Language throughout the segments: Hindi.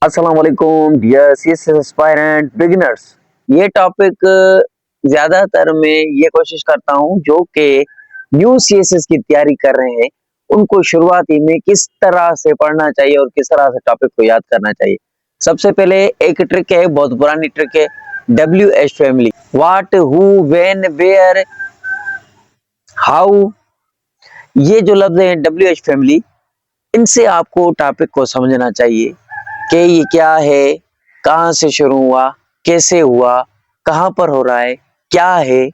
अस्सलाम वालेकुम डियर सीएसएस एस्पायरेंट बिगिनर्स। ये टॉपिक ज्यादातर मैं ये कोशिश करता हूँ जो कि न्यू सीएसएस की तैयारी कर रहे हैं उनको शुरुआती में किस तरह से पढ़ना चाहिए और किस तरह से टॉपिक को याद करना चाहिए। सबसे पहले एक ट्रिक है, बहुत पुरानी ट्रिक है, W H family, what, who, when, where, how. ये जो लफ्ज है डब्ल्यू एच फैमिली, इनसे आपको टॉपिक को समझना चाहिए कि ये क्या है, कहाँ से शुरू हुआ, कैसे हुआ, कहाँ पर हो रहा है, क्या है।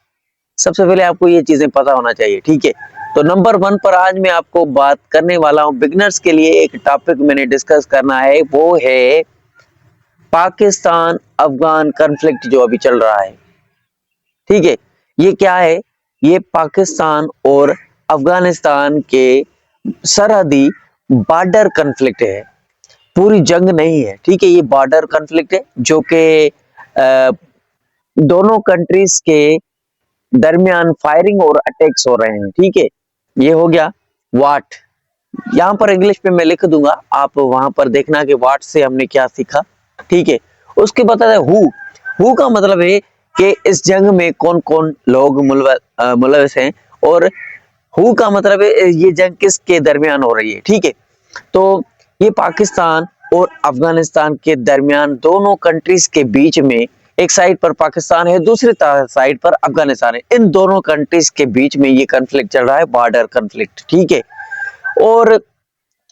सबसे पहले आपको ये चीजें पता होना चाहिए, ठीक है। तो नंबर 1 पर आज मैं आपको बात करने वाला हूँ, बिगनर्स के लिए एक टॉपिक मैंने डिस्कस करना है, वो है पाकिस्तान अफगान कॉन्फ्लिक्ट जो अभी चल रहा है, ठीक है। ये क्या है? ये पाकिस्तान और अफगानिस्तान के सरहदी बॉर्डर कॉन्फ्लिक्ट है, पूरी जंग नहीं है, ठीक है। ये बॉर्डर कॉन्फ्लिक्ट है जो कि दोनों कंट्रीज के दरमियान फायरिंग और अटैक्स हो रहे हैं, ठीक है। ये हो गया वाट। यहाँ पर इंग्लिश में मैं लिख दूंगा, आप वहां पर देखना कि वाट से हमने क्या सीखा, ठीक है। उसके बाद है हु। हु का मतलब है कि इस जंग में कौन कौन लोग मुलविस हैं, और हु का मतलब है ये जंग किसके दरमियान हो रही है, ठीक है। तो ये पाकिस्तान और अफगानिस्तान के दरमियान दोनों कंट्रीज के बीच में, एक साइड पर पाकिस्तान है, दूसरी साइड पर अफगानिस्तान है, इन दोनों कंट्रीज के बीच में ये कॉन्फ्लिक्ट चल रहा है, बॉर्डर कॉन्फ्लिक्ट, ठीक है। और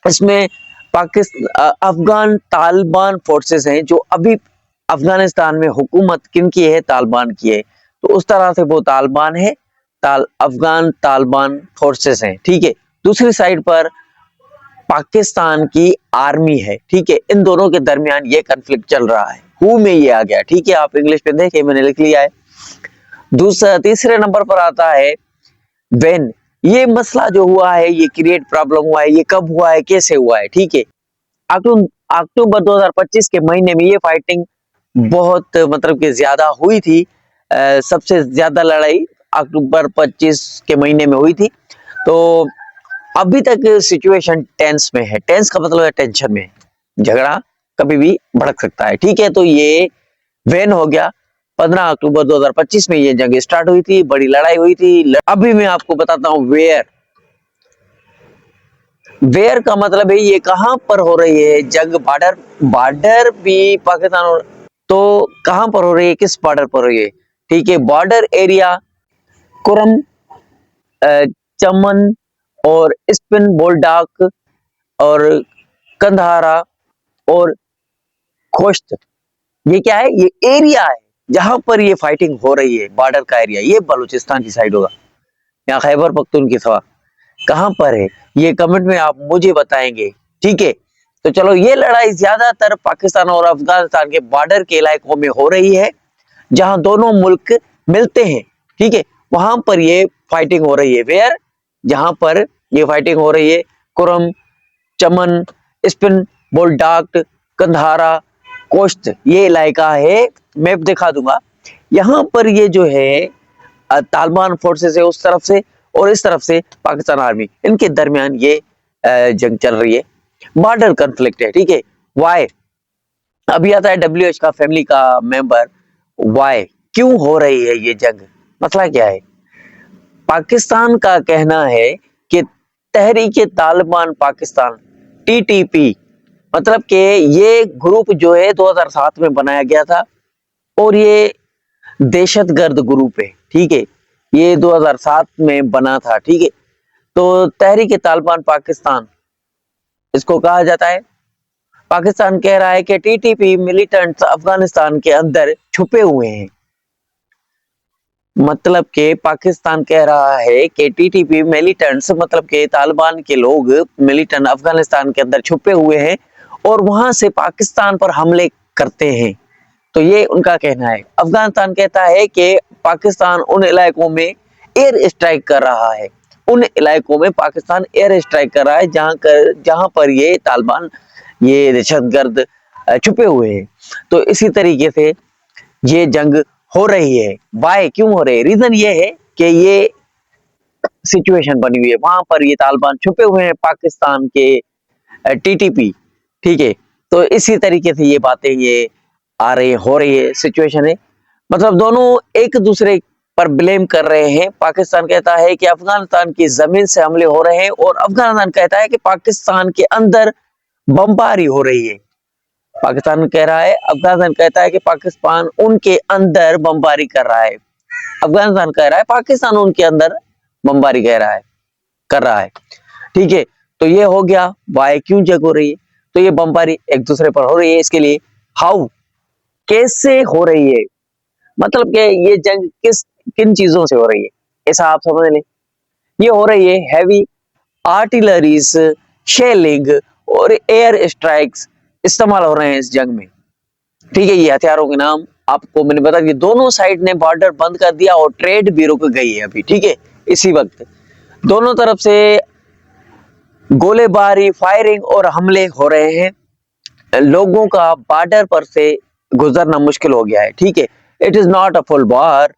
इसमें पाकिस्तान अफगान तालिबान फोर्सेस हैं जो अभी अफगानिस्तान में हुकूमत किन की है? तालिबान की है। तो उस तरह से वो तालिबान है, अफगान तालिबान फोर्सेस हैं, ठीक है। दूसरी साइड पर पाकिस्तान की आर्मी है, ठीक है। इन दोनों के दरमियान ये कॉन्फ्लिक्ट चल रहा है, हु में ये आ गया, ठीक है। आप इंग्लिश में देखें, मैंने लिख लिया है। तीसरे नंबर पर आता है व्हेन। ये मसला जो हुआ है, ये क्रिएट प्रॉब्लम हुआ है, ये कब हुआ है, कैसे हुआ है, ठीक है। अक्टूबर 2025 के महीने में ये फाइटिंग बहुत मतलब कि ज्यादा हुई थी। सबसे ज्यादा लड़ाई अक्टूबर 25 के महीने में हुई थी। तो अभी तक सिचुएशन टेंस में है, टेंस का मतलब है टेंशन में है, झगड़ा कभी भी भड़क सकता है, ठीक है। तो ये वेन हो गया, 15 अक्टूबर 2025 में ये जंग स्टार्ट हुई थी, बड़ी लड़ाई हुई थी। अभी मैं आपको बताता हूँ वेयर। वेयर का मतलब है ये कहां पर हो रही है जंग, बॉर्डर, बॉर्डर भी पाकिस्तान और, तो कहां पर हो रही है, किस बॉर्डर पर हो रही है, ठीक है। बॉर्डर एरिया कुरम, चमन और स्पिन बोल्डाक और कंधारा और खोश्त, ये क्या है? ये एरिया है जहां पर ये फाइटिंग हो रही है, बॉर्डर का एरिया। ये बलूचिस्तान की साइड होगा, या खैबर पख्तूनख्वा, कहां पर है ये कमेंट में आप मुझे बताएंगे, ठीक है। तो चलो, ये लड़ाई ज्यादातर पाकिस्तान और अफगानिस्तान के बॉर्डर के इलाकों में हो रही है, जहां दोनों मुल्क मिलते हैं, ठीक है। वहां पर ये फाइटिंग हो रही है, वेयर, जहां पर ये फाइटिंग हो रही है, कुरम, चमन, स्पिन बोल्डाक्ट, कंधारा, कोश्त, ये इलाका है। मैप दिखा दूंगा। यहाँ पर ये जो है तालिबान फोर्सेस है उस तरफ से, और इस तरफ से पाकिस्तान आर्मी, इनके दरमियान ये जंग चल रही है, बॉर्डर कॉन्फ्लिक्ट है, ठीक है। वाई, अभी आता है डब्ल्यू एच का फैमिली का मेंबर, वाई, क्यों हो रही है ये जंग, मसला क्या है? पाकिस्तान का कहना है कि तहरीक तालिबान पाकिस्तान, टीटीपी, मतलब कि ये ग्रुप जो है 2007 में बनाया गया था, और ये दहशतगर्द ग्रुप है, ठीक है। ये 2007 में बना था, ठीक है। तो तहरीक तालिबान पाकिस्तान इसको कहा जाता है। पाकिस्तान कह रहा है कि टीटीपी मिलिटेंट्स अफगानिस्तान के अंदर छुपे हुए हैं, मतलब कि पाकिस्तान कह रहा है कि टीटीपी मिलिटेंट्स, मतलब कि तालिबान के लोग मिलिटेंट अफगानिस्तान के अंदर छुपे हुए हैं और वहां से पाकिस्तान पर हमले करते हैं। तो ये उनका कहना है। अफगानिस्तान कहता है कि पाकिस्तान उन इलाकों में एयर स्ट्राइक कर रहा है, उन इलाकों में पाकिस्तान एयर स्ट्राइक कर रहा है जहां पर ये तालिबान, ये दहशतगर्द छुपे हुए हैं। तो इसी तरीके से ये जंग हो रही है। वाई, क्यों हो रही है? रीजन ये है कि ये सिचुएशन बनी हुई है, वहां पर ये तालिबान छुपे हुए हैं पाकिस्तान के टीटीपी, ठीक है। तो इसी तरीके से ये बातें ये आ रही हो रही है सिचुएशन है। मतलब दोनों एक दूसरे पर ब्लेम कर रहे हैं। पाकिस्तान कहता है कि अफगानिस्तान की जमीन से हमले हो रहे हैं और अफगानिस्तान कहता है कि पाकिस्तान के अंदर बमबारी हो रही है। पाकिस्तान कह रहा है, अफगानिस्तान कहता है कि पाकिस्तान उनके अंदर बमबारी कर रहा है। अफगानिस्तान कह रहा है पाकिस्तान उनके अंदर बमबारी कर रहा है। ठीक है, तो ये हो गया वाई क्यों जंग हो रही है। तो ये बमबारी एक दूसरे पर हो रही है, इसके लिए हाउ कैसे हो रही है, मतलब कि ये जंग किन चीजों से हो रही है, ऐसा आप समझ लें। ये हो रही है हैवी आर्टिलरीज, शेलिंग और एयर स्ट्राइक्स इस्तेमाल हो रहे हैं इस जंग में। ठीक है, ये हथियारों के नाम आपको मैंने बताया कि दोनों साइड ने बॉर्डर बंद कर दिया और ट्रेड भी रुक गई है अभी। ठीक है, इसी वक्त दोनों तरफ से गोलेबारी, फायरिंग और हमले हो रहे हैं। लोगों का बॉर्डर पर से गुजरना मुश्किल हो गया है। ठीक है, it is not a full war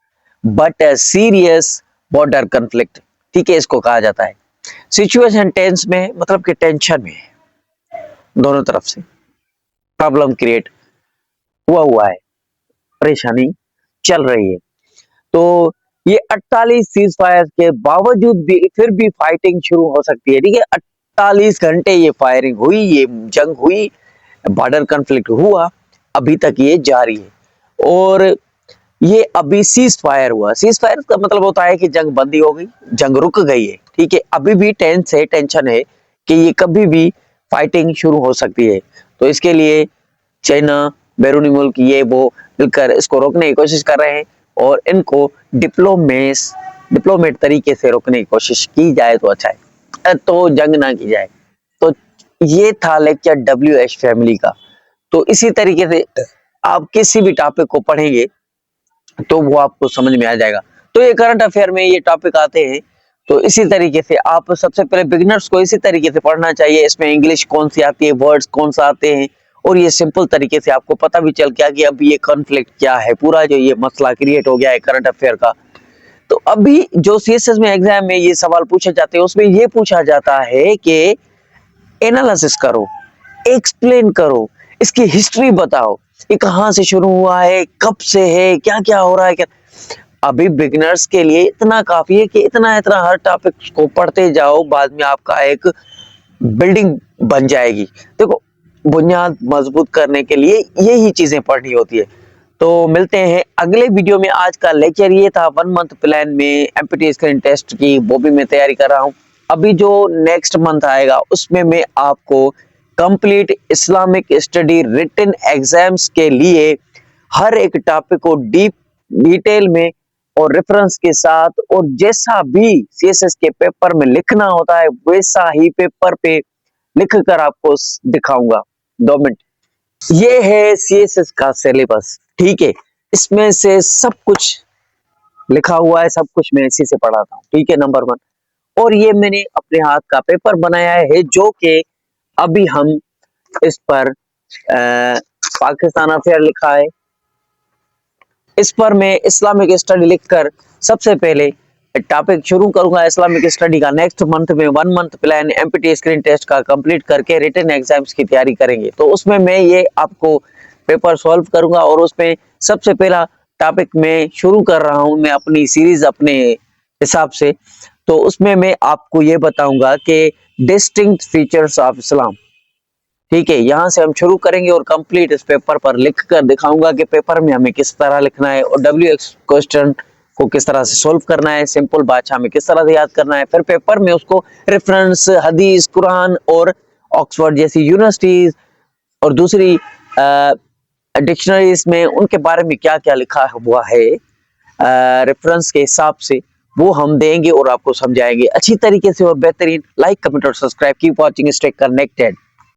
but a serious border conflict. ठीक है, इसको कहा जाता है। सिचुएशन टेंस में मतलब कि टेंशन में है, दोनों तरफ से प्रॉब्लम क्रिएट हुआ है, परेशानी चल रही है। तो ये 48 सीज फायर के बावजूद भी फिर भी फाइटिंग शुरू हो सकती है। ठीक है, 48 घंटे ये फायरिंग हुई, ये जंग हुई, बॉर्डर कॉन्फ्लिक्ट हुआ, अभी तक ये जारी है। और ये अभी सीज फायर हुआ। सीज फायर का मतलब होता है कि जंग बंदी हो गई, जंग रुक गई है। ठीक है, अभी भी टेंशन है कि ये कभी भी फाइटिंग शुरू हो सकती है। तो इसके लिए चाइना, बैरूनी मुल्क, ये वो मिलकर इसको रोकने की कोशिश कर रहे हैं और इनको डिप्लोमेट तरीके से रोकने की कोशिश की जाए तो अच्छा है, तो जंग ना की जाए। तो ये था लेक्चर WH फैमिली का। तो इसी तरीके से आप किसी भी टॉपिक को पढ़ेंगे तो वो आपको समझ में आ जाएगा। तो ये करंट अफेयर में ये टॉपिक आते हैं, तो इसी तरीके से आप सबसे पहले बिगिनर्स को इसी तरीके से पढ़ना चाहिए। इसमें इंग्लिश कौन सी आती है, वर्ड्स कौन सा आते हैं, और ये सिंपल तरीके से आपको पता भी चल गया कि अब ये कॉन्फ्लिक्ट क्या है, पूरा जो ये मसला क्रिएट हो गया है करंट अफेयर का। तो अभी जो सीएसएस में एग्जाम में ये सवाल पूछे जाते हैं, उसमें ये पूछा जाता है कि एनालिसिस करो, एक्सप्लेन करो, इसकी हिस्ट्री बताओ, ये कहां से शुरू हुआ है, कब से है, क्या क्या हो रहा है, क्या। अभी बिगिनर्स के लिए इतना काफी है कि इतना इतना हर टॉपिक को पढ़ते जाओ, बाद में आपका एक बिल्डिंग बन जाएगी। देखो, बुनियाद मजबूत करने के लिए यही चीजें पढ़नी होती है। तो मिलते हैं अगले वीडियो में। आज का लेक्चर ये था 1 मंथ प्लान में एमपीटी स्क्रीन टेस्ट की, वो भी मैं तैयारी कर रहा हूँ। अभी जो नेक्स्ट मंथ आएगा उसमें मैं आपको complete Islamic study written exams के लिए हर एक टॉपिक को डिटेल में और रेफरेंस के साथ, और जैसा भी सीएसएस के पेपर में लिखना होता है वैसा ही पेपर पे लिख कर आपको दिखाऊंगा। 2 मिनट। ये है सीएसएस का सिलेबस। ठीक है, इसमें से सब कुछ लिखा हुआ है, सब कुछ मैं इसी से पढ़ाता हूँ। ठीक है, नंबर 1। और ये मैंने अपने हाथ का पेपर बनाया है, जो कि अभी हम इस पर पाकिस्तान अफेयर लिखा है, इस पर मैं इस्लामिक स्टडी लिखकर सबसे पहले टॉपिक शुरू करूंगा इस्लामिक स्टडी का। नेक्स्ट मंथ में 1 month plan MPT screen test का कंप्लीट करके रिटन एग्जाम्स की तैयारी करेंगे। तो उसमें मैं ये आपको पेपर सॉल्व करूंगा, और उसमें सबसे पहला टॉपिक मैं शुरू कर रहा हूं मैं अपनी सीरीज अपने हिसाब से। तो उसमें मैं आपको ये बताऊंगा कि डिस्टिंक्ट फीचर्स ऑफ इस्लाम। ठीक है, यहाँ से हम शुरू करेंगे और कंप्लीट इस पेपर पर लिख कर दिखाऊंगा कि पेपर में हमें किस तरह लिखना है और WH क्वेश्चन को किस तरह से सोल्व करना है, सिंपल भाषा में किस तरह से याद करना है। फिर पेपर में उसको रेफरेंस, हदीस, कुरान और ऑक्सफोर्ड जैसी यूनिवर्सिटीज और दूसरी डिक्शनरीज में उनके बारे में क्या क्या लिखा हुआ है रेफरेंस के हिसाब से, वो हम देंगे और आपको समझाएंगे अच्छी तरीके से और बेहतरीन। लाइक, कमेंट और subscribe. Keep watching, stay connected.